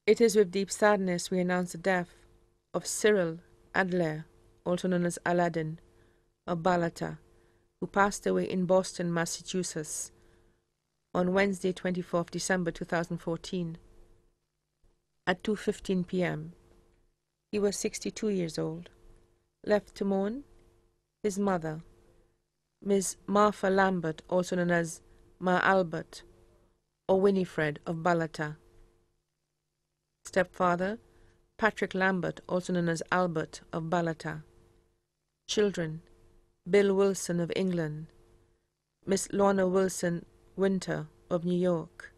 It is with deep sadness we announce the death of Cyril Adlien, also known as Aladdin, of Balata, who passed away in Boston, Massachusetts, on Wednesday, 24th December 2014, at 2:15 p.m. He was 62 years old. Left to mourn, his mother, Ms. Martha Lambert, also known as Ma Albert, or Winifred of Balata. Stepfather, Patrick Lambert, also known as Albert of Balata. Children, Bill Wilson of England, Miss Lorna Wilson Winter of New York.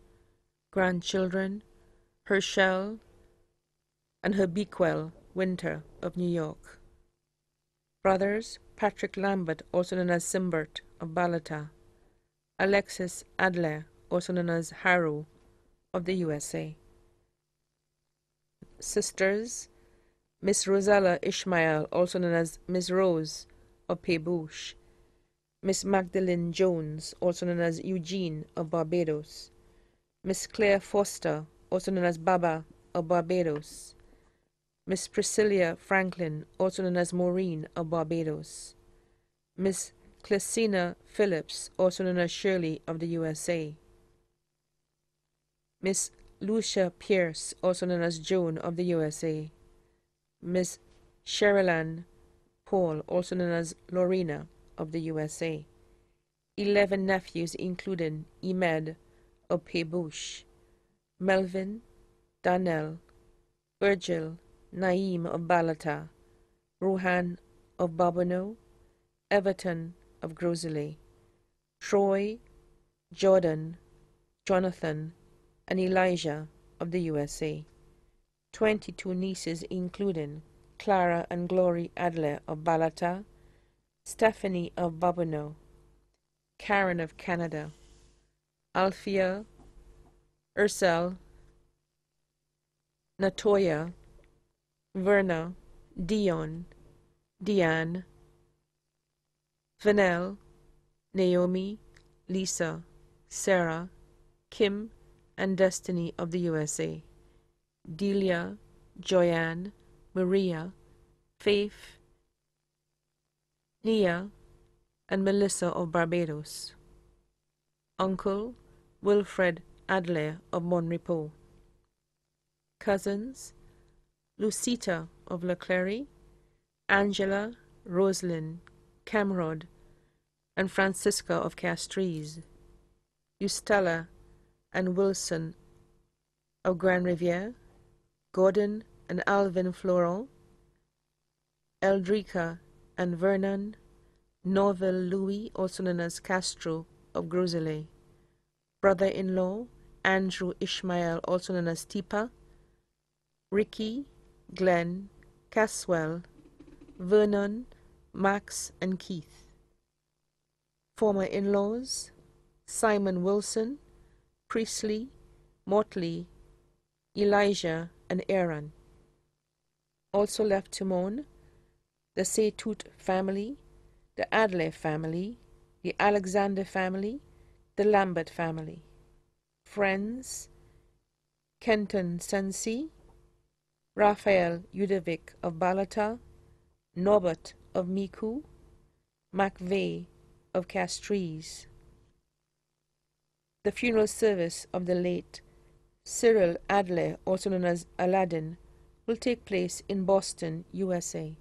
Grandchildren, Herschel and Herbequel Winter of New York. Brothers, Patrick Lambert, also known as Simbert of Balata. Alexis Adler, also known as Haru of the USA. Sisters, Miss Rosella Ishmael, also known as Miss Rose of Peebush. Miss Magdalene Jones, also known as Eugene of Barbados. Miss Claire Foster, also known as Baba of Barbados. Miss Priscilla Franklin, also known as Maureen of Barbados. Miss Clesina Phillips, also known as Shirley of the USA. Miss Lucia Pierce, also known as Joan of the USA. Miss Sherilyn Paul, also known as Lorena of the USA. 11 nephews, including Imed of Peebush, Melvin, Daniel, Virgil, Naeem of Balata, Rohan of Babonneau, Everton of Grosley, Troy, Jordan, Jonathan, and Elijah of the USA. 22 nieces, including Clara and Glory Adler of Balata, Stephanie of Babonneau, Karen of Canada, Althea, Ursel, Natoya, Verna, Dion, Diane, Vanelle, Naomi, Lisa, Sarah, Kim, and Destiny of the USA, Delia, Joyanne, Maria, Faith, Nia, and Melissa of Barbados. Uncle, Wilfred Adler of Monrepo. Cousins, Lucita of La Clary, Angela, Rosalind, Camrod, and Francisca of Castries. Eustella and Wilson of Grand Riviere, Gordon and Alvin Florent, Eldrica and Vernon, Norville Louis, also known as Castro of Grosley, brother-in-law Andrew Ishmael, also known as Tipa, Ricky, Glenn, Caswell, Vernon, Max, and Keith. Former in-laws, Simon Wilson, Priestley, Motley, Elijah, and Aaron. Also left to mourn, the Seytut family, the Adler family, the Alexander family, the Lambert family. Friends, Kenton Sensi, Raphael Yudovic of Balata, Norbert of Miku, MacVeigh of Castries. The funeral service of the late Cyril Adler, also known as Aladdin, will take place in Boston, USA.